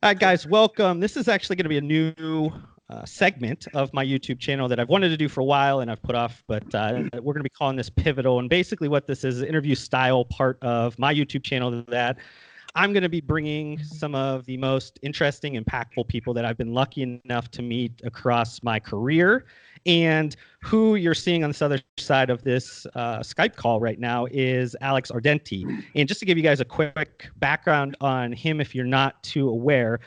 right, guys, welcome. This is actually going to be a new segment of my YouTube channel that I've wanted to do for a while and I've put off, but we're going to be calling this Pivotal. And basically what this is, interview style part of my YouTube channel that I'm going to be bringing some of the most interesting, impactful people that I've been lucky enough to meet across my career. And who you're seeing on this other side of this Skype call right now is Alex Ardenti. And just to give you guys a quick background on him, if you're not too aware,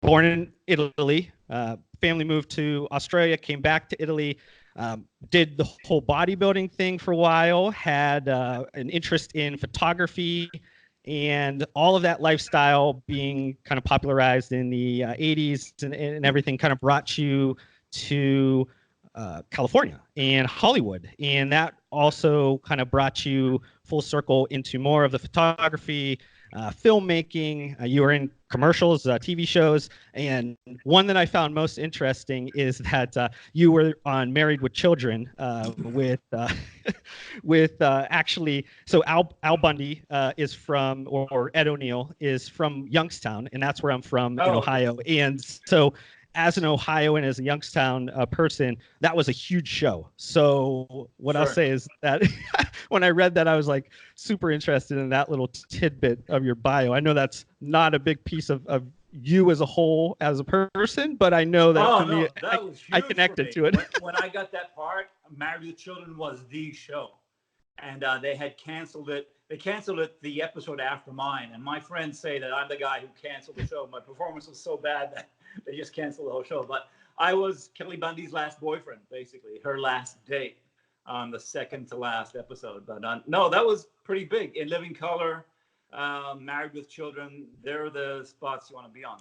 born in Italy, family moved to Australia, came back to Italy, did the whole bodybuilding thing for a while, had an interest in photography, and all of that lifestyle being kind of popularized in the 80s and everything kind of brought you to California and Hollywood. And that also kind of brought you full circle into more of the photography, filmmaking. You were in commercials, TV shows, and one that I found most interesting is that you were on Married with Children with actually. So Al Bundy is from, or Ed O'Neill is from Youngstown, and that's where I'm from in Ohio. And so, as an Ohioan, as a Youngstown person, that was a huge show. So what I'll say is that when I read that, I was like super interested in that little tidbit of your bio. I know that's not a big piece of you as a whole as a person, but I know that for me, I connected to it. When I got that part, Married with Children was the show. And they had canceled it. They canceled it the episode after mine. And my friends say that I'm the guy who canceled the show. My performance was so bad that they just canceled the whole show. But I was Kelly Bundy's last boyfriend, basically, her last date on the second to last episode. But no, that was pretty big. In Living Color, Married with Children, they're the spots you want to be on.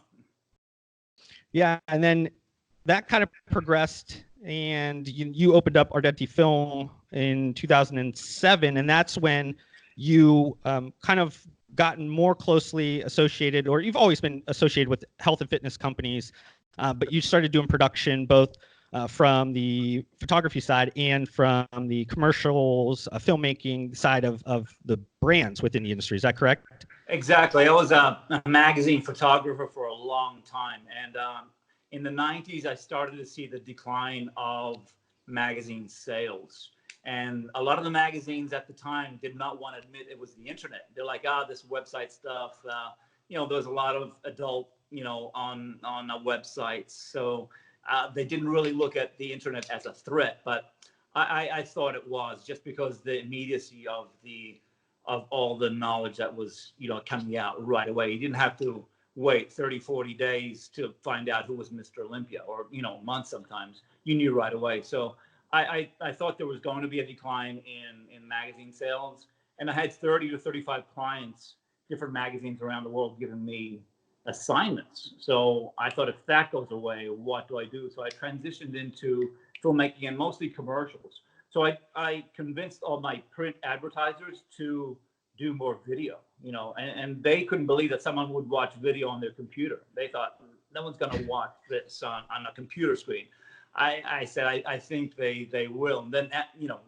Yeah, and then that kind of progressed, and you opened up Ardenti Film in 2007, and that's when you kind of gotten more closely associated, or you've always been associated with health and fitness companies, but you started doing production both from the photography side and from the commercials, filmmaking side of the brands within the industry. Is that correct? Exactly. I was a magazine photographer for a long time, and in the 90s, I started to see the decline of magazine sales. And a lot of the magazines at the time did not want to admit it was the internet. They're like, this website stuff, there's a lot of adult, on websites. So they didn't really look at the internet as a threat, but I thought it was, just because the immediacy of all the knowledge that was, coming out right away. You didn't have to wait 30, 40 days to find out who was Mr. Olympia, or, months sometimes. You knew right away. So I thought there was going to be a decline in magazine sales, and I had 30 to 35 clients, different magazines around the world, giving me assignments. So I thought, if that goes away, what do I do? So I transitioned into filmmaking and mostly commercials. So I convinced all my print advertisers to do more video, and they couldn't believe that someone would watch video on their computer. They thought, no one's going to watch this on a computer screen. I said, I think they will. And then,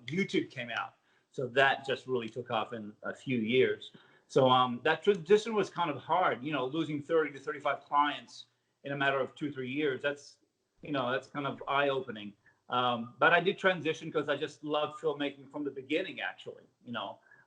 YouTube came out. So that just really took off in a few years. So that transition was kind of hard, losing 30 to 35 clients in a matter of 2-3 years. That's kind of eye-opening. But I did transition because I just loved filmmaking from the beginning, actually.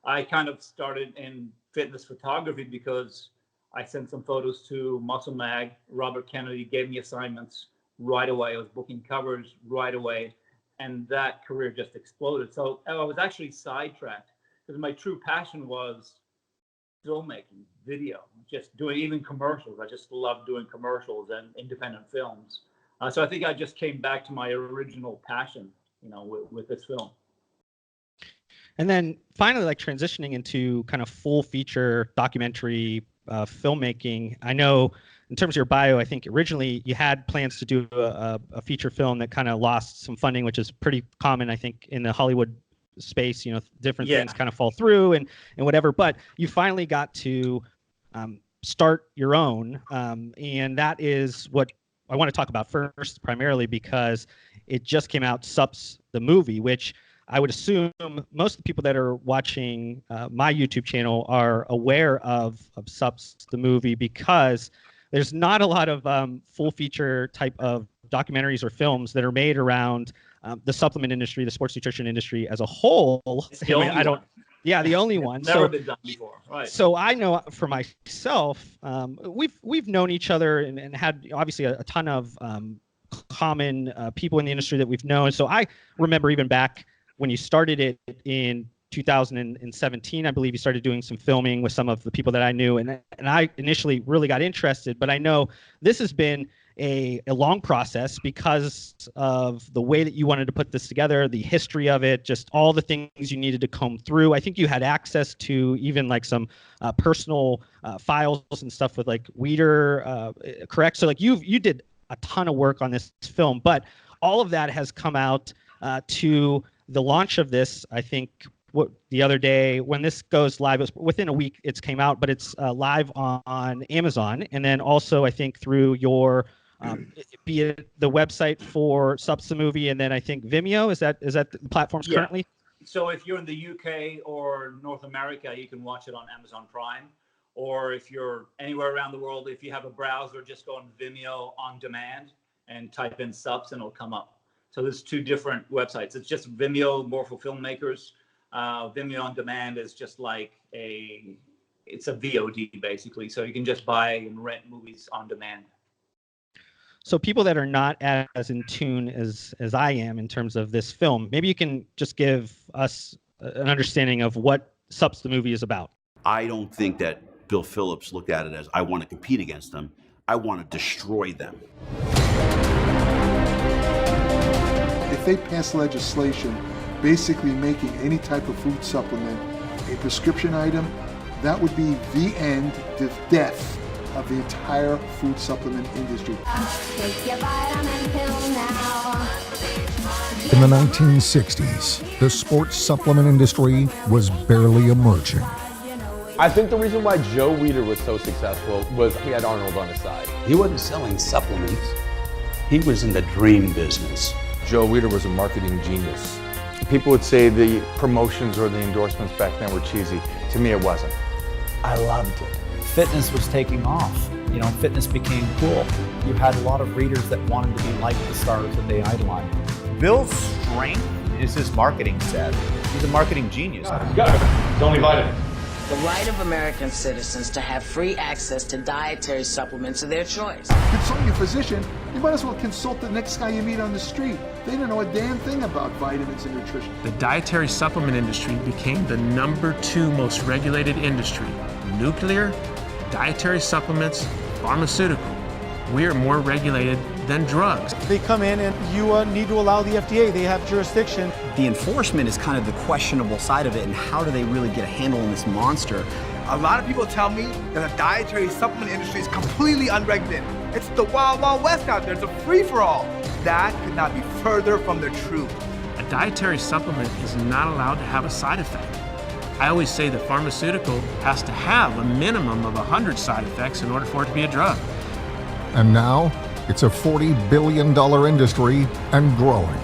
I kind of started in fitness photography because I sent some photos to Muscle Mag. Robert Kennedy gave me assignments right away. I was booking covers right away, and that career just exploded. So I was actually sidetracked because my true passion was filmmaking, video, just doing even commercials. I just love doing commercials and independent films. So I think I just came back to my original passion, with this film. And then finally, like transitioning into kind of full feature documentary filmmaking. I know in terms of your bio, I think originally you had plans to do a feature film that kind of lost some funding, which is pretty common, I think, in the Hollywood space. Different things kind of fall through and whatever. But you finally got to start your own, and that is what I want to talk about first, primarily because it just came out, SUPPS, the movie, which I would assume most of the people that are watching my YouTube channel are aware of SUPPS, the movie, because there's not a lot of full feature type of documentaries or films that are made around the supplement industry, the sports nutrition industry as a whole. It's the only one. Yeah, the only one. Never been done before, right? So I know for myself, we've known each other and had obviously a ton of common people in the industry that we've known. So I remember even back when you started it in 2017, I believe you started doing some filming with some of the people that I knew, and I initially really got interested. But I know this has been a long process because of the way that you wanted to put this together, the history of it, just all the things you needed to comb through. I think you had access to even like some personal files and stuff with like Weeder, correct? So like you did a ton of work on this film, but all of that has come out to the launch of this. I think the other day when this goes live, within a week it's came out, but it's live on Amazon, and then also I think through your be it the website for SUPPS the movie, and then I think Vimeo. Is that the platforms currently? So if you're in the UK or North America, you can watch it on Amazon Prime. Or if you're anywhere around the world, if you have a browser, just go on Vimeo on demand and type in SUPPS and it'll come up. So there's two different websites. It's just Vimeo, more for filmmakers. Vimeo on demand is just like it's a VOD basically. So you can just buy and rent movies on demand. So people that are not as in tune as I am in terms of this film, maybe you can just give us an understanding of what SUPPS the movie is about. I don't think that Bill Phillips looked at it as, I want to compete against them. I want to destroy them. If they pass legislation basically making any type of food supplement a prescription item, that would be the end, the death of the entire food supplement industry. Take your vitamin pill now. In the 1960s, the sports supplement industry was barely emerging. I think the reason why Joe Weider was so successful was he had Arnold on his side. He wasn't selling supplements. He was in the dream business. Joe Weider was a marketing genius. People would say the promotions or the endorsements back then were cheesy. To me, it wasn't. I loved it. Fitness was taking off. Fitness became cool. You had a lot of readers that wanted to be like the stars that they idolized. Bill's strength is his marketing set. He's a marketing genius. It's only vitamin. The right of American citizens to have free access to dietary supplements of their choice. Consult your physician. You might as well consult the next guy you meet on the street. They don't know a damn thing about vitamins and nutrition. The dietary supplement industry became the #2 most regulated industry. Nuclear, dietary supplements, pharmaceutical. We are more regulated than drugs. They come in and you need to allow the FDA. They have jurisdiction. The enforcement is kind of the questionable side of it, and how do they really get a handle on this monster? A lot of people tell me that the dietary supplement industry is completely unregulated. It's the wild, wild west out there. It's a free-for-all. That could not be further from the truth. A dietary supplement is not allowed to have a side effect. I always say the pharmaceutical has to have a minimum of 100 side effects in order for it to be a drug. And now, it's a $40 billion industry and growing.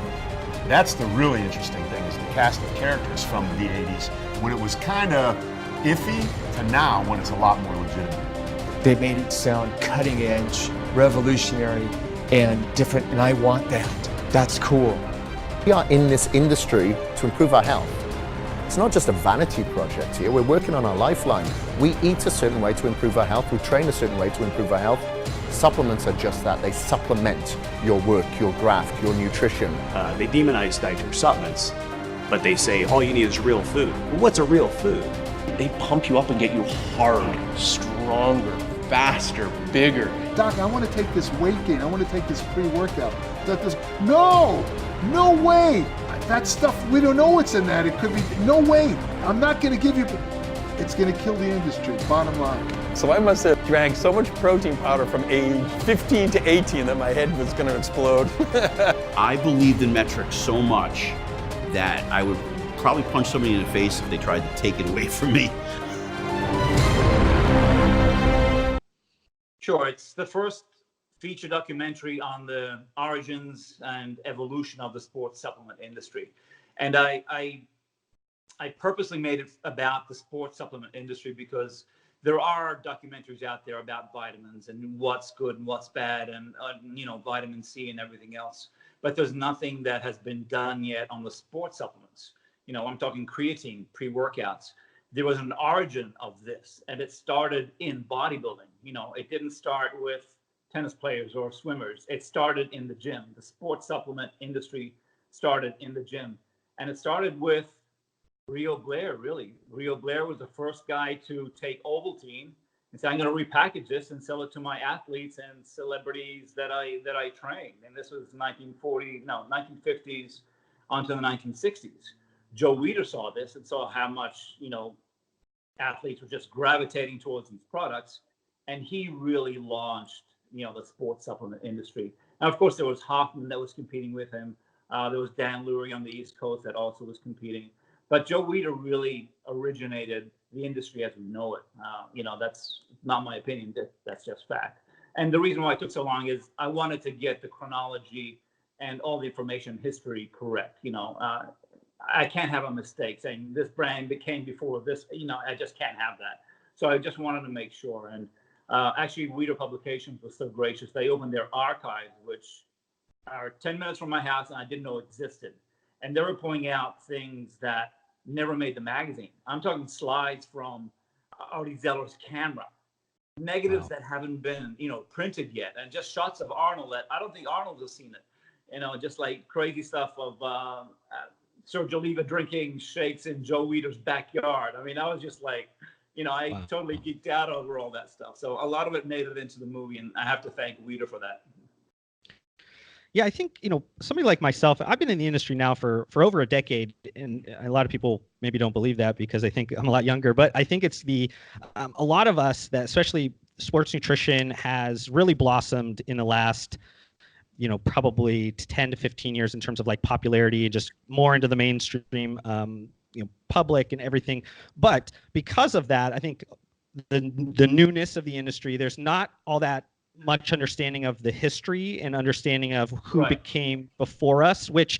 That's the really interesting thing, is the cast of characters from the 80s, when it was kind of iffy, to now when it's a lot more legitimate. They made it sound cutting edge, revolutionary, and different, and I want that. That's cool. We are in this industry to improve our health. It's not just a vanity project here. We're working on our lifeline. We eat a certain way to improve our health. We train a certain way to improve our health. Supplements are just that. They supplement your work, your graft, your nutrition. They demonize dietary supplements, but they say all you need is real food. Well, what's a real food? They pump you up and get you hard, stronger, faster, bigger. Doc, I want to take this weight gain. I want to take this pre-workout. No way. That stuff, we don't know what's in that. It could be, no way. I'm not going to give you, it's going to kill the industry, bottom line. So I must have drank so much protein powder from age 15 to 18 that my head was going to explode. I believed in metrics so much that I would probably punch somebody in the face if they tried to take it away from me. Sure, it's the first feature documentary on the origins and evolution of the sports supplement industry. And I purposely made it about the sports supplement industry because there are documentaries out there about vitamins and what's good and what's bad, and vitamin C and everything else. But there's nothing that has been done yet on the sports supplements. I'm talking creatine, pre-workouts. There was an origin of this, and it started in bodybuilding. It didn't start with tennis players or swimmers. It started in the gym. The sports supplement industry started in the gym, and it started with Rio Blair, really. Rio Blair was the first guy to take Ovaltine and say, I'm going to repackage this and sell it to my athletes and celebrities that I train. And this was 1950s onto the 1960s. Joe Weider saw this and saw how much, athletes were just gravitating towards these products. And he really launched, the sports supplement industry. Now, of course, there was Hoffman that was competing with him. There was Dan Lurie on the East Coast that also was competing. But Joe Weider really originated the industry as we know it. That's not my opinion. That's just fact. And the reason why it took so long is I wanted to get the chronology and all the information history correct. I can't have a mistake saying this brand became before this. I just can't have that. So I just wanted to make sure. And actually, Weider Publications was so gracious. They opened their archives, which are 10 minutes from my house, and I didn't know existed. And they were pointing out things that never made the magazine. I'm talking slides from Artie Zeller's camera, negatives that haven't been, printed yet, and just shots of Arnold that I don't think Arnold has seen it. Just like crazy stuff of Serge Oliva drinking shakes in Joe Weider's backyard. I mean, I was just like, I totally geeked out over all that stuff. So a lot of it made it into the movie, and I have to thank Weider for that. Yeah, I think, somebody like myself, I've been in the industry now for over a decade, and a lot of people maybe don't believe that because I think I'm a lot younger, but I think it's a lot of us that, especially sports nutrition, has really blossomed in the last, probably 10 to 15 years in terms of like popularity and just more into the mainstream, public and everything. But because of that, I think the newness of the industry, there's not all that much understanding of the history and understanding of who became before us, which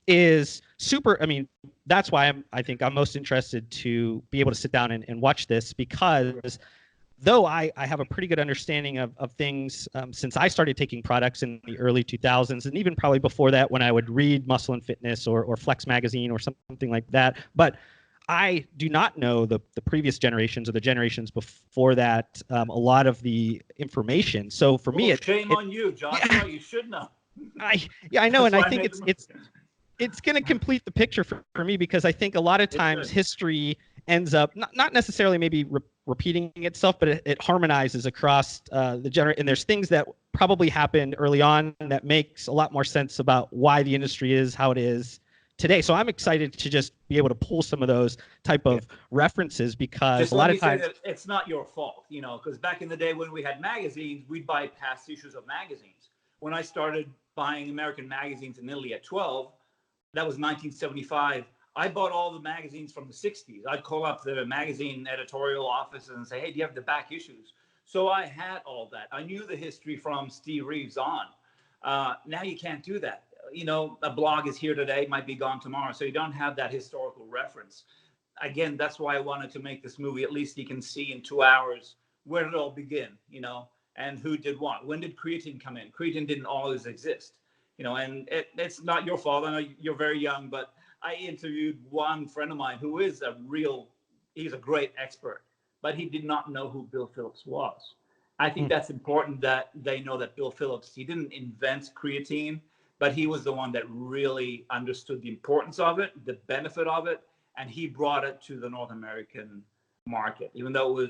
is super. I mean, that's why I think I'm most interested to be able to sit down and watch this, because though I have a pretty good understanding of things since I started taking products in the early 2000s, and even probably before that when I would read Muscle and Fitness or Flex Magazine or something like that. But I do not know the previous generations or the generations before that, a lot of the information. So for me, shame on you, Joshua. You should know. I know, and I think it's going to complete the picture for me, because I think a lot of times history ends up not necessarily maybe repeating itself, but it harmonizes across the and there's things that probably happened early on that makes a lot more sense about why the industry is how it is today. So I'm excited to just be able to pull some of those type of references, because just a lot of times that it's not your fault, because back in the day when we had magazines, we'd buy past issues of magazines. When I started buying American magazines in Italy at 12, that was 1975. I bought all the magazines from the 60s. I'd call up the magazine editorial offices and say, hey, do you have the back issues? So I had all that. I knew the history from Steve Reeves on. Now you can't do that. A blog is here today, might be gone tomorrow. So you don't have that historical reference. Again, that's why I wanted to make this movie. At least you can see in 2 hours where did it all begin, and who did what. When did creatine come in? Creatine didn't always exist, and it's not your fault. I know you're very young, but I interviewed one friend of mine who is he's a great expert, but he did not know who Bill Phillips was. I think that's important that they know that Bill Phillips, he didn't invent creatine, but he was the one that really understood the importance of it, the benefit of it, and he brought it to the North American market, even though it was,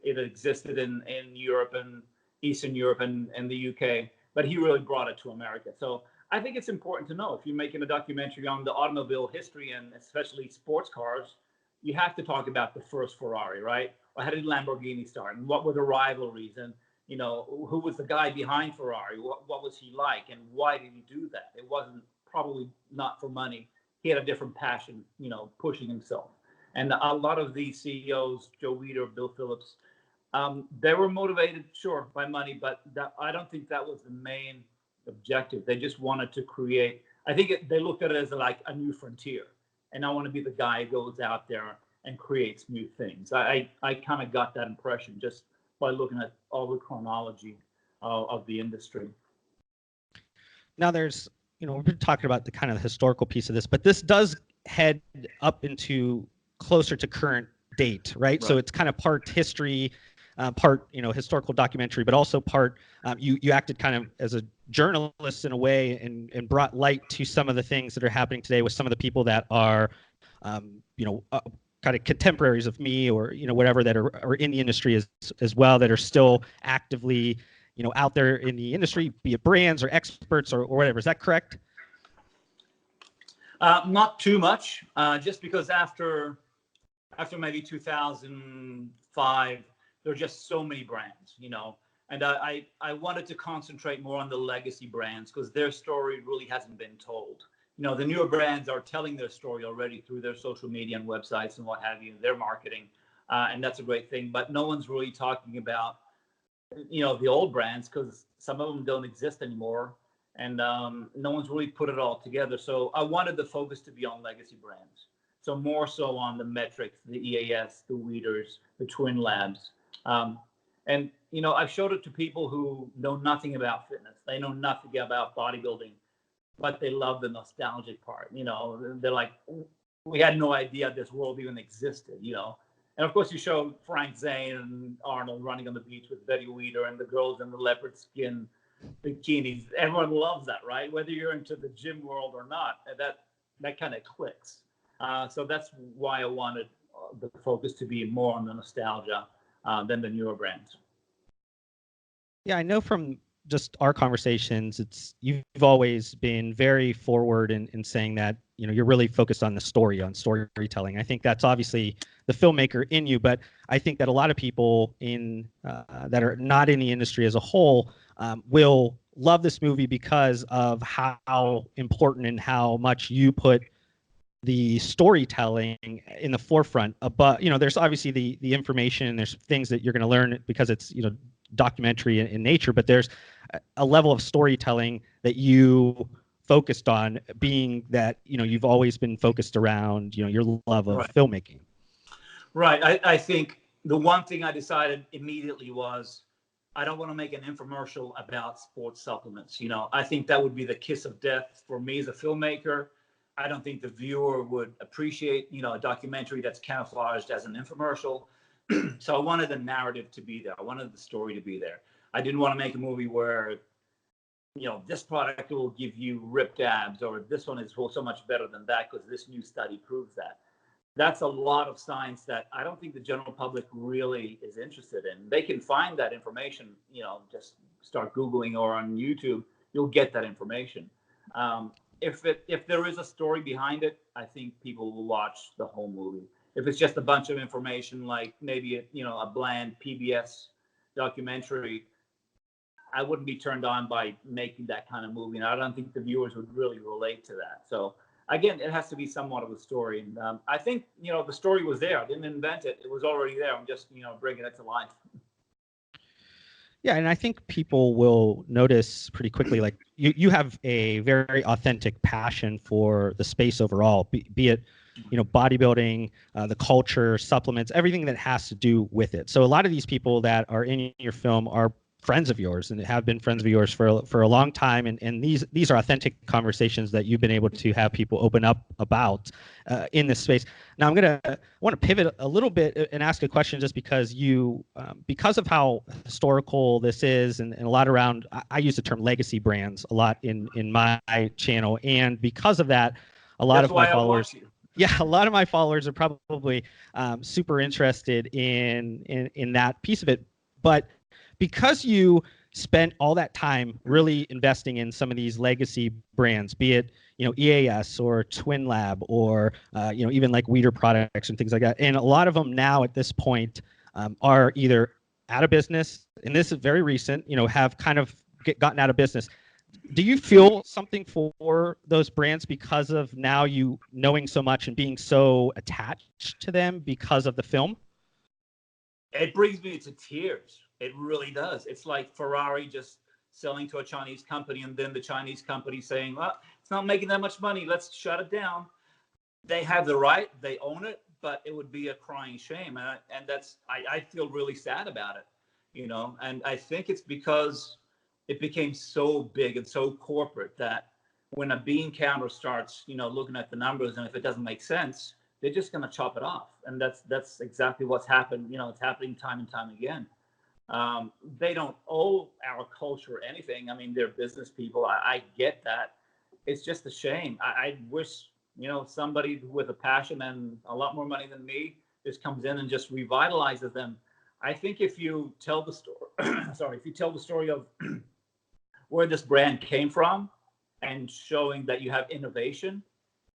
it existed in Europe and Eastern Europe and the UK, but he really brought it to America. So I think it's important to know, if you're making a documentary on the automobile history and especially sports cars, you have to talk about the first Ferrari, right? Or how did Lamborghini start, and what were the rivalries, and who was the guy behind Ferrari? What was he like, and why did he do that? It wasn't probably not for money. He had a different passion, pushing himself. And a lot of these CEOs, Joe Weider, Bill Phillips, they were motivated, sure, by money, but I don't think that was the main objective. They just wanted to create. I think they looked at it as like a new frontier, and I want to be the guy who goes out there and creates new things. I kind of got that impression just by looking at all the chronology of the industry. Now there's, we've been talking about the kind of historical piece of this, but this does head up into closer to current date, right? So it's kind of part history, part, historical documentary, but also part, you acted kind of as a journalist in a way and brought light to some of the things that are happening today with some of the people that are, kind of contemporaries of me or, whatever, that are in the industry as well, that are still actively, out there in the industry, be it brands or experts or whatever. Is that correct? Not too much, just because after maybe 2005, there are just so many brands, and I wanted to concentrate more on the legacy brands because their story really hasn't been told. The newer brands are telling their story already through their social media and websites and what have you, their marketing, and that's a great thing. But no one's really talking about, the old brands because some of them don't exist anymore, and no one's really put it all together. So I wanted the focus to be on legacy brands. So more so on the metrics, the EAS, the Weeders, the Twin Labs. And, I've showed it to people who know nothing about fitness. They know nothing about bodybuilding, but they love the nostalgic part. They're like, we had no idea this world even existed, And of course, you show Frank Zane and Arnold running on the beach with Betty Weeder and the girls in the leopard skin bikinis. Everyone loves that, right? Whether you're into the gym world or not, that kind of clicks. So that's why I wanted the focus to be more on the nostalgia than the newer brands. Yeah, I know from just our conversations, you've always been very forward in saying that, you're really focused on the story, on storytelling. I think that's obviously the filmmaker in you, but I think that a lot of people that are not in the industry as a whole will love this movie because of how important and how much you put the storytelling in the forefront. But there's obviously the information, there's things that you're going to learn because it's documentary in nature, but there's a level of storytelling that you focused on, being that you've always been focused around your love of filmmaking. Right. I think the one thing I decided immediately was I don't want to make an infomercial about sports supplements. I think that would be the kiss of death for me as a filmmaker. I don't think the viewer would appreciate, a documentary that's camouflaged as an infomercial. So I wanted the narrative to be there. I wanted the story to be there. I didn't want to make a movie where, this product will give you ripped abs, or this one is so much better than that because this new study proves that. That's a lot of science that I don't think the general public really is interested in. They can find that information, just start Googling or on YouTube, you'll get that information. If there is a story behind it, I think people will watch the whole movie. If it's just a bunch of information, like maybe a bland PBS documentary, I wouldn't be turned on by making that kind of movie. And I don't think the viewers would really relate to that. So again, it has to be somewhat of a story. And I think the story was there. I didn't invent it; it was already there. I'm just bringing it to life. Yeah, and I think people will notice pretty quickly, like you have a very authentic passion for the space overall, be it bodybuilding, the culture, supplements, everything that has to do with it. So a lot of these people that are in your film are friends of yours and have been friends of yours for a long time, and these are authentic conversations that you've been able to have people open up about in this space. Now I want to pivot a little bit and ask a question, just because because of how historical this is, and a lot around, I use the term legacy brands a lot in my channel, and because of that, a lot of my followers. Yeah, a lot of my followers are probably super interested in that piece of it. But because you spent all that time really investing in some of these legacy brands, be it EAS or Twin Lab or even like Weeder products and things like that, and a lot of them now at this point are either out of business, and this is very recent, have kind of gotten out of business. Do you feel something for those brands because of now you knowing so much and being so attached to them because of the film? It brings me to tears. It really does. It's like Ferrari just selling to a Chinese company, and then the Chinese company saying, well, it's not making that much money, let's shut it down. They have the right, they own it, but it would be a crying shame. And that's, I feel really sad about it, you know, and I think it's because it became so big and so corporate that when a bean counter starts, you know, looking at the numbers, and if it doesn't make sense, they're just going to chop it off. And that's exactly what's happened. You know, it's happening time and time again. They don't owe our culture anything. I mean, they're business people. I get that. It's just a shame. I wish, you know, somebody with a passion and a lot more money than me just comes in and just revitalizes them. I think if you tell the story, if you tell the story of where this brand came from and showing that you have innovation,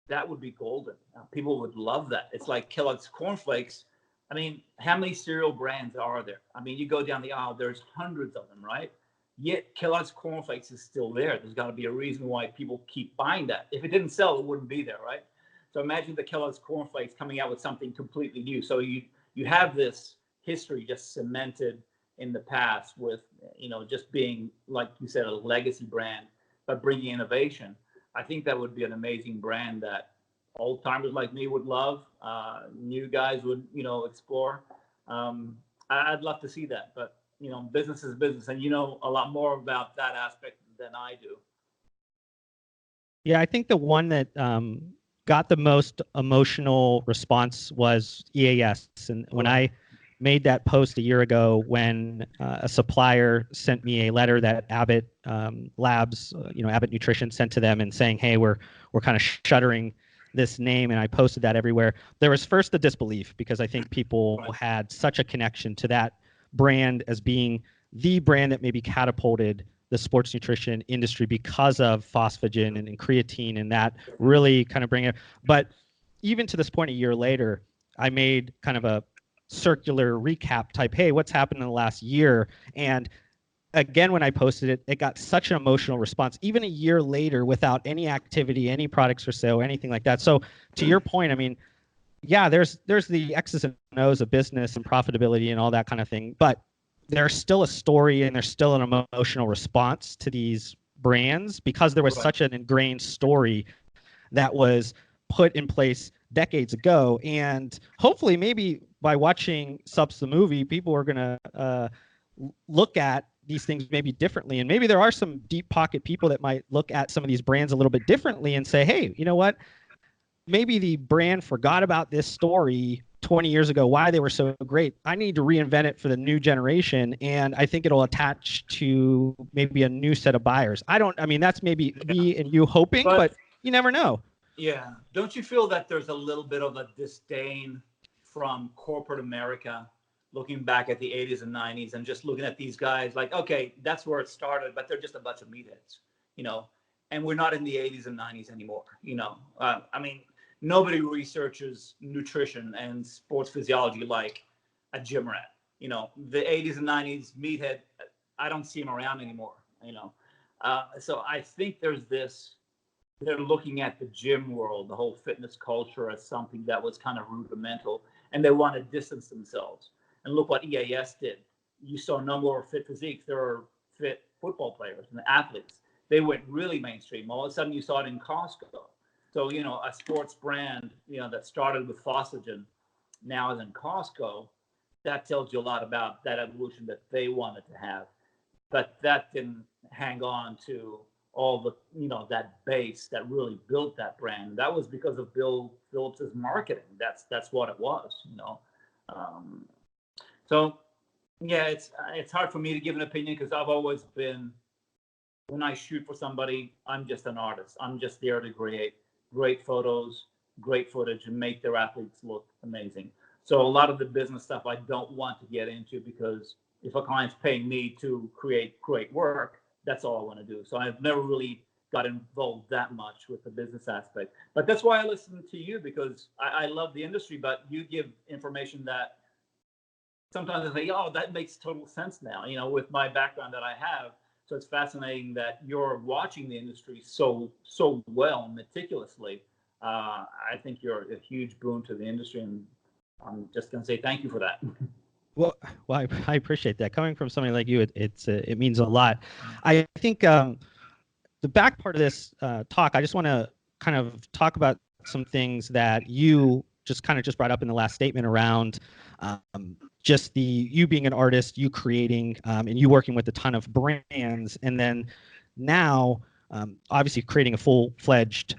that would be golden. People would love that. It's like Kellogg's cornflakes. I mean, how many cereal brands are there? I mean, you go down the aisle, there's hundreds of them, right? Yet Kellogg's cornflakes is still there. There's got to be a reason why people keep buying that. If it didn't sell, it wouldn't be there, right? So imagine the Kellogg's cornflakes coming out with something completely new. So you have this history just cemented in the past with, you know, just being, like you said, a legacy brand, but bringing innovation. I think that would be an amazing brand that old timers like me would love. New guys would, you know, explore. I'd love to see that, but you know, business is business, and you know a lot more about that aspect than I do. Yeah, I think the one that got the most emotional response was EAS. And when I made that post a year ago, when a supplier sent me a letter that Abbott Labs, you know, Abbott Nutrition sent to them and saying, hey, we're kind of shuttering this name, and I posted that everywhere. There was first the disbelief, because I think people had such a connection to that brand as being the brand that maybe catapulted the sports nutrition industry because of phosphagen and creatine, and that really kind of bring it. But even to this point, a year later, I made kind of a circular recap type, hey, what's happened in the last year? And again, when I posted it, it got such an emotional response, even a year later, without any activity, any products for sale, anything like that. So to your point, I mean, yeah, there's the X's and O's of business and profitability and all that kind of thing, but there's still a story and there's still an emotional response to these brands because there was such an ingrained story that was put in place decades ago. And hopefully maybe by watching SUPPS the movie, people are going to look at these things maybe differently. And maybe there are some deep pocket people that might look at some of these brands a little bit differently and say, hey, you know what? Maybe the brand forgot about this story 20 years ago, why they were so great. I need to reinvent it for the new generation. And I think it'll attach to maybe a new set of buyers. I mean, that's maybe me and you hoping, but you never know. Yeah. Don't you feel that there's a little bit of a disdain from corporate America looking back at the 80s and 90s and just looking at these guys like, okay, that's where it started, but they're just a bunch of meatheads, you know, and we're not in the 80s and 90s anymore, you know. I mean, nobody researches nutrition and sports physiology like a gym rat. You know, the 80s and 90s meathead, I don't see him around anymore, you know. So I think there's this, they're looking at the gym world, the whole fitness culture as something that was kind of rudimental, and they want to distance themselves. And look what EAS did. You saw no more fit physiques. There were fit football players and athletes. They went really mainstream. All of a sudden you saw it in Costco. So, you know, a sports brand, you know, that started with phosphagen now is in Costco. That tells you a lot about that evolution that they wanted to have. But that didn't hang on to all the, you know, that base that really built that brand. That was because of Bill Phillips's marketing. That's what it was, you know. So, yeah, it's hard for me to give an opinion because I've always been, when I shoot for somebody, I'm just an artist. I'm just there to create great photos, great footage, and make their athletes look amazing. So a lot of the business stuff I don't want to get into because if a client's paying me to create great work, that's all I want to do. So I've never really got involved that much with the business aspect. But that's why I listen to you, because I love the industry, but you give information that sometimes I say, oh, that makes total sense now, you know, with my background that I have. So it's fascinating that you're watching the industry so well, meticulously. I think you're a huge boon to the industry, and I'm just going to say thank you for that. Well, I appreciate that. Coming from somebody like you, it means a lot. I think the back part of this talk, I just want to kind of talk about some things that you just brought up in the last statement around just you being an artist, you creating, and you working with a ton of brands, and then now obviously creating a full-fledged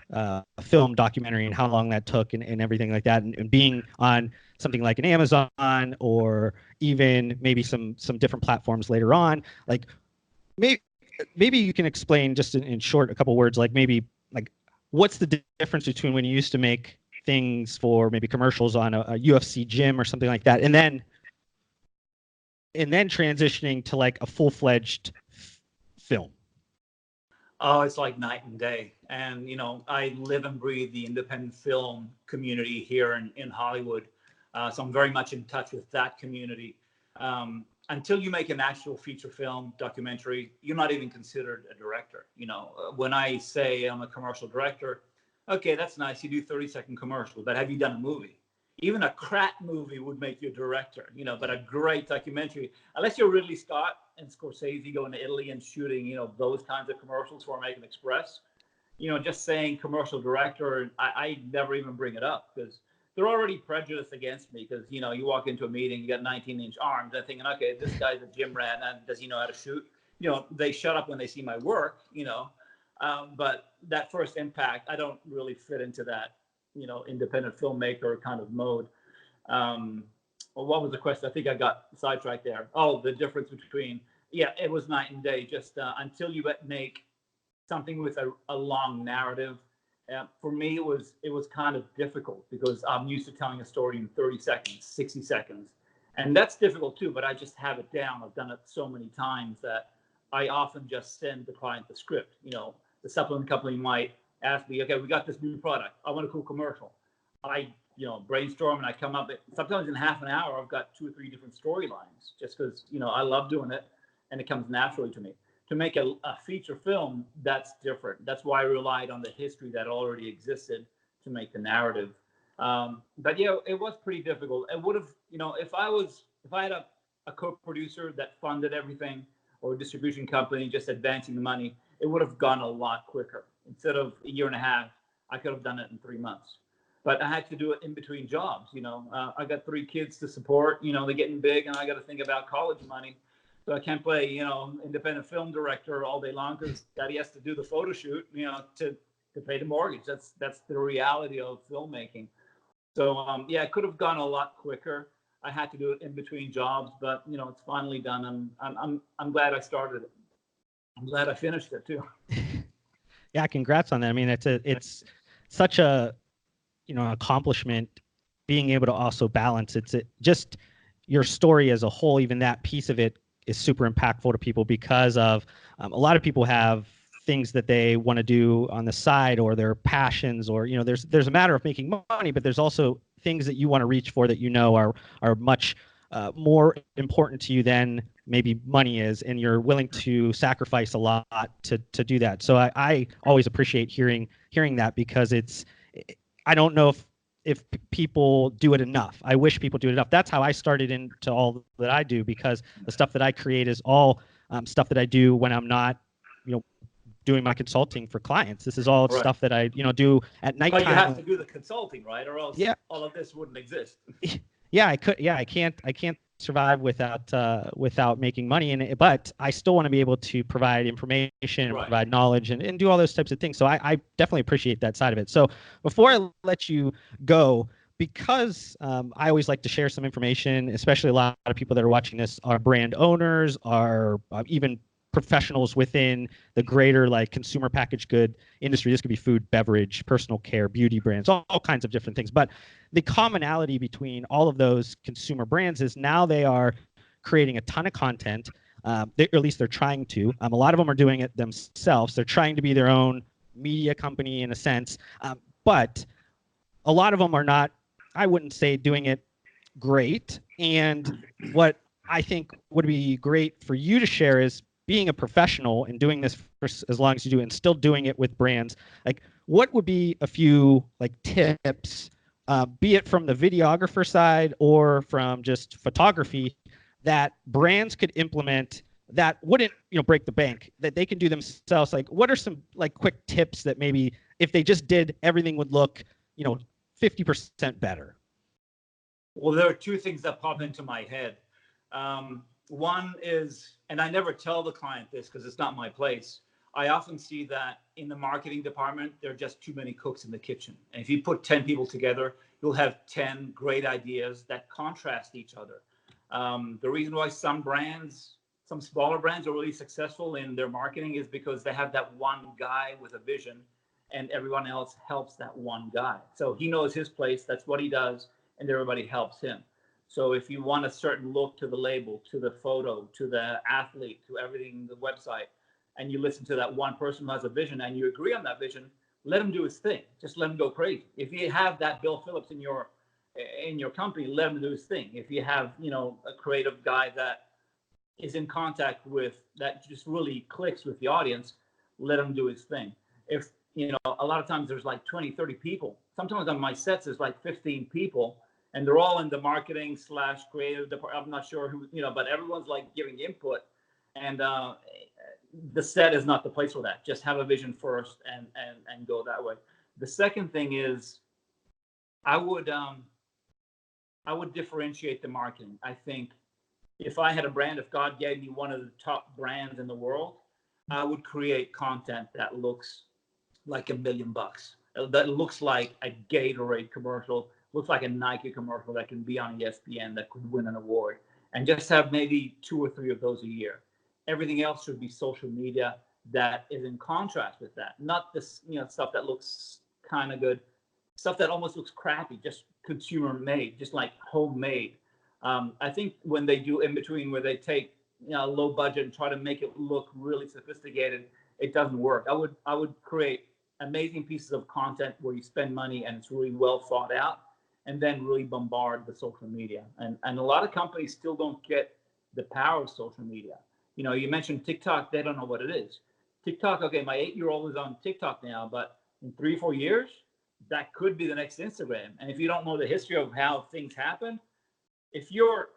film documentary and how long that took and everything like that, and being on something like an Amazon or even maybe some different platforms later on. Like maybe you can explain just in short, a couple words, like maybe like what's the difference between when you used to make things for maybe commercials on a UFC gym or something like that, and then transitioning to like a full-fledged film. Oh, it's like night and day. And, I live and breathe the independent film community here in Hollywood. So I'm very much in touch with that community. Until you make an actual feature film documentary, you're not even considered a director. When I say I'm a commercial director, okay, that's nice. You do 30-second commercials, but have you done a movie? Even a crap movie would make you a director, but a great documentary, unless you're Ridley Scott and Scorsese going to Italy and shooting, those kinds of commercials for American Express, just saying commercial director, I never even bring it up because they're already prejudiced against me because, you walk into a meeting, you got 19-inch arms, I'm thinking, okay, this guy's a gym rat, and does he know how to shoot? They shut up when they see my work, but that first impact, I don't really fit into that, independent filmmaker kind of mode. Well, what was the question? I think I got sidetracked there. Oh, the difference between, it was night and day. Just until you make something with a long narrative. For me, it was kind of difficult because I'm used to telling a story in 30 seconds, 60 seconds. And that's difficult too, but I just have it down. I've done it so many times that I often just send the client the script. The supplement company might ask me, okay, we got this new product. I want a cool commercial. I brainstorm and I come up, sometimes in half an hour, I've got 2 or 3 different storylines just because, I love doing it and it comes naturally to me. To make a feature film, that's different. That's why I relied on the history that already existed to make the narrative. But it was pretty difficult. It would have, if I had a co-producer that funded everything or a distribution company just advancing the money, it would have gone a lot quicker. Instead of a year and a half, I could have done it in 3 months. But I had to do it in between jobs. I got 3 kids to support, they're getting big and I got to think about college money. So I can't play, independent film director all day long because Daddy has to do the photo shoot, to pay the mortgage. That's the reality of filmmaking. So it could have gone a lot quicker. I had to do it in between jobs, but it's finally done. I'm glad I started it. I'm glad I finished it too. Yeah, congrats on that. I mean, it's such a accomplishment being able to also balance. It's just your story as a whole. Even that piece of it is super impactful to people because of a lot of people have things that they want to do on the side or their passions, or there's a matter of making money, but there's also things that you want to reach for that are much more important to you than maybe money is, and you're willing to sacrifice a lot to do that. So I always appreciate hearing that because I don't know if people do it enough. I wish people do it enough. That's how I started into all that I do, because the stuff that I create is all stuff that I do when I'm not, doing my consulting for clients. This is all stuff that I, do at nighttime. But you have to do the consulting, right? Or else all of this wouldn't exist. I can't survive without making money, but I still want to be able to provide information and provide knowledge and do all those types of things. So I definitely appreciate that side of it. So before I let you go, because I always like to share some information, especially a lot of people that are watching this are brand owners, are even professionals within the greater consumer packaged good industry. This could be food, beverage, personal care, beauty brands, all kinds of different things. But the commonality between all of those consumer brands is now they are creating a ton of content, or at least they're trying to. A lot of them are doing it themselves. They're trying to be their own media company in a sense, but a lot of them are not, I wouldn't say, doing it great. And what I think would be great for you to share is being a professional and doing this for as long as you do and still doing it with brands. What would be a few tips, be it from the videographer side or from just photography, that brands could implement that wouldn't break the bank, that they can do themselves? What are some quick tips that maybe if they just did, everything would look 50% better? Well, there are two things that pop into my head. One is, and I never tell the client this because it's not my place. I often see that in the marketing department, there are just too many cooks in the kitchen. And if you put 10 people together, you'll have 10 great ideas that contrast each other. The reason why some smaller brands are really successful in their marketing is because they have that one guy with a vision and everyone else helps that one guy. So he knows his place, that's what he does, and everybody helps him. So if you want a certain look to the label, to the photo, to the athlete, to everything, the website, and you listen to that one person who has a vision and you agree on that vision, let him do his thing. Just let him go crazy. If you have that Bill Phillips in your company, let him do his thing. If you have, a creative guy that is in contact with, that just really clicks with the audience, let him do his thing. If, a lot of times there's like 20, 30 people. Sometimes on my sets there's like 15 people and they're all in the marketing / creative department. I'm not sure who, but everyone's like giving input. And the set is not the place for that. Just have a vision first and go that way. The second thing is I would differentiate the marketing. I think if I had a brand, if God gave me one of the top brands in the world, I would create content that looks like $1 million, that looks like a Gatorade commercial, looks like a Nike commercial that can be on ESPN, that could win an award, and just have maybe 2 or 3 of those a year. Everything else should be social media that is in contrast with that. Not this, stuff that looks kind of good, stuff that almost looks crappy, just consumer made, just like homemade. I think when they do in between, where they take low budget and try to make it look really sophisticated, it doesn't work. I would create amazing pieces of content where you spend money and it's really well thought out, and then really bombard the social media. And a lot of companies still don't get the power of social media. You mentioned TikTok, they don't know what it is. TikTok, okay, my 8-year-old is on TikTok now, but in 3 or 4 years, that could be the next Instagram. And if you don't know the history of how things happen, if you're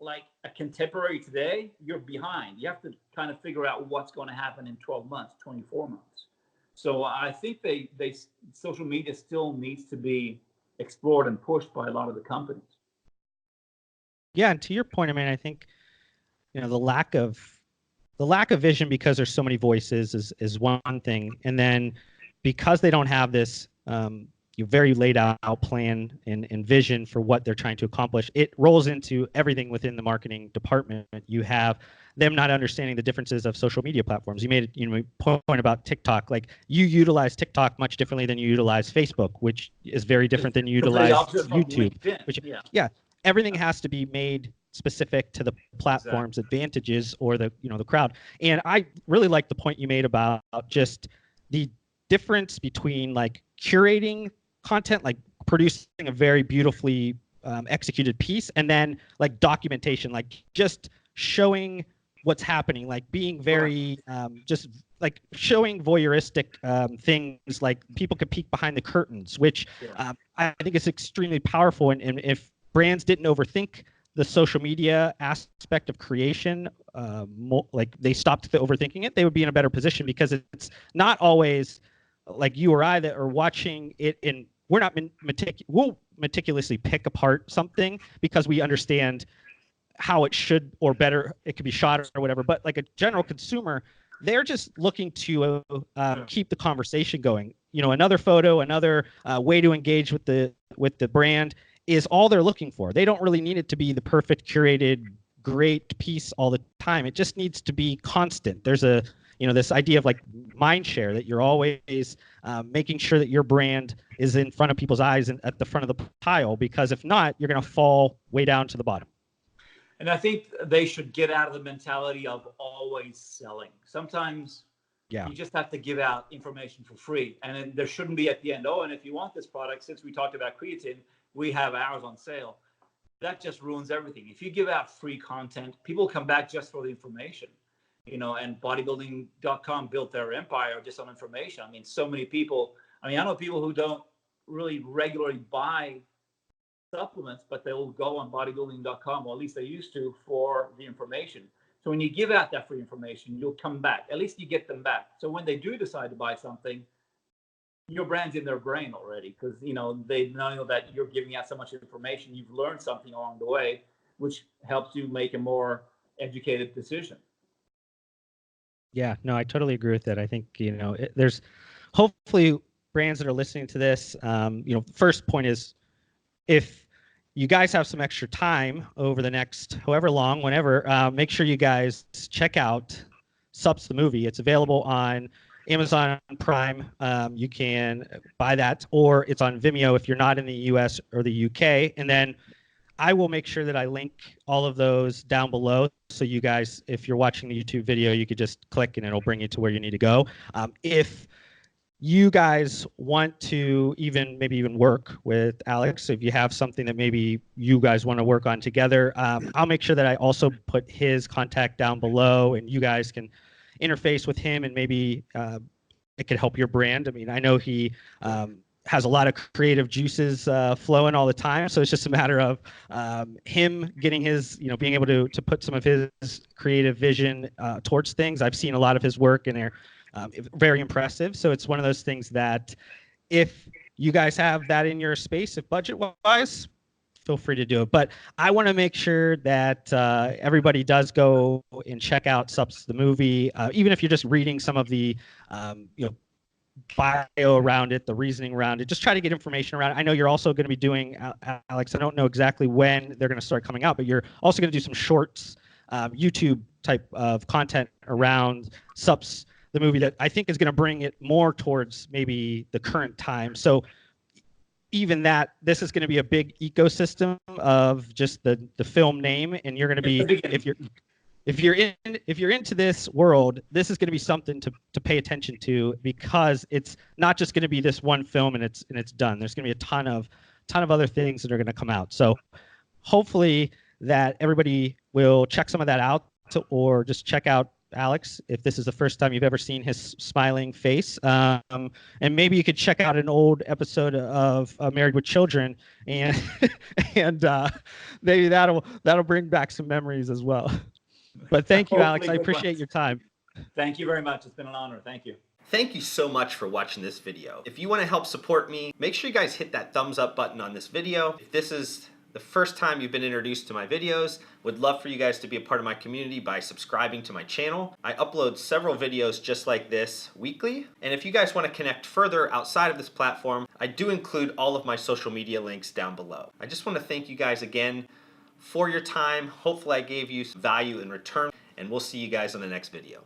like a contemporary today, you're behind. You have to kind of figure out what's going to happen in 12 months, 24 months. So I think social media still needs to be explored and pushed by a lot of the companies. Yeah, and to your point, I think the lack of vision, because there's so many voices, is one thing, and then because they don't have this very laid out plan and vision for what they're trying to accomplish, it rolls into everything within the marketing department. You have them not understanding the differences of social media platforms. You made a point about TikTok. Like, you utilize TikTok much differently than you utilize Facebook, which is very different than you utilize YouTube. Which, everything has to be made specific to the platform's advantages or the the crowd. And I really like the point you made about just the difference between like curating content, like producing a very beautifully executed piece, and then like documentation, like just showing what's happening, like being very just like showing voyeuristic things, like people could peek behind the curtains, which I think is extremely powerful. And if brands didn't overthink the social media aspect of creation, like they stopped overthinking it, they would be in a better position, because it's not always like you or I that are watching it in. We're not we'll meticulously pick apart something because we understand how it should, or better, it could be shot or whatever. But like a general consumer, they're just looking to keep the conversation going. Another photo, another way to engage with the brand is all they're looking for. They don't really need it to be the perfect curated, great piece all the time. It just needs to be constant. There's this idea of like mind share, that you're always making sure that your brand is in front of people's eyes and at the front of the pile, because if not, you're going to fall way down to the bottom. And I think they should get out of the mentality of always selling. Sometimes you just have to give out information for free, and then there shouldn't be at the end, and if you want this product, since we talked about creatine, we have ours on sale. That just ruins everything. If you give out free content, people come back just for the information. And bodybuilding.com built their empire just on information. So many people, I know people who don't really regularly buy supplements, but they'll go on bodybuilding.com, or at least they used to, for the information. So when you give out that free information, you'll come back. At least you get them back. So when they do decide to buy something, your brand's in their brain already, because they know that you're giving out so much information. You've learned something along the way, which helps you make a more educated decision. Yeah, no, I totally agree with that. I think there's hopefully brands that are listening to this. First point is, if you guys have some extra time over the next however long, whenever, make sure you guys check out SUPPS the movie. It's available on Amazon Prime. You can buy that, or it's on Vimeo if you're not in the US or the UK. And then I will make sure that I link all of those down below. So you guys, if you're watching the YouTube video, you could just click and it'll bring you to where you need to go. If you guys want to maybe even work with Alex, if you have something that maybe you guys want to work on together, I'll make sure that I also put his contact down below, and you guys can interface with him, and maybe it could help your brand. I mean, I know he has a lot of creative juices flowing all the time, so it's just a matter of him getting his, being able to put some of his creative vision towards things. I've seen a lot of his work, and they're very impressive. So it's one of those things that if you guys have that in your space, if budget-wise, feel free to do it. But I want to make sure that everybody does go and check out SUPPS the movie, even if you're just reading some of the bio around it, the reasoning around it. Just try to get information around it. I know you're also going to be doing, Alex, I don't know exactly when they're going to start coming out, but you're also going to do some shorts, YouTube type of content around SUPPS the movie, that I think is going to bring it more towards maybe the current time. So even that, this is going to be a big ecosystem of just the film name, and you're going to be, if you're into this world, this is going to be something to pay attention to, because it's not just going to be this one film and it's done. There's going to be a ton of other things that are going to come out. So hopefully that everybody will check some of that out, or just check out Alex if this is the first time you've ever seen his smiling face, and maybe you could check out an old episode of Married with Children, and maybe that'll bring back some memories as well. But thank you, Alex. I appreciate your time. Thank you very much. It's been an honor. Thank you. Thank you so much for watching this video. If you want to help support me, make sure you guys hit that thumbs up button on this video. If this is the first time you've been introduced to my videos, would love for you guys to be a part of my community by subscribing to my channel. I upload several videos just like this weekly. And if you guys want to connect further outside of this platform, I do include all of my social media links down below. I just want to thank you guys again for your time. Hopefully I gave you value in return, and we'll see you guys on the next video.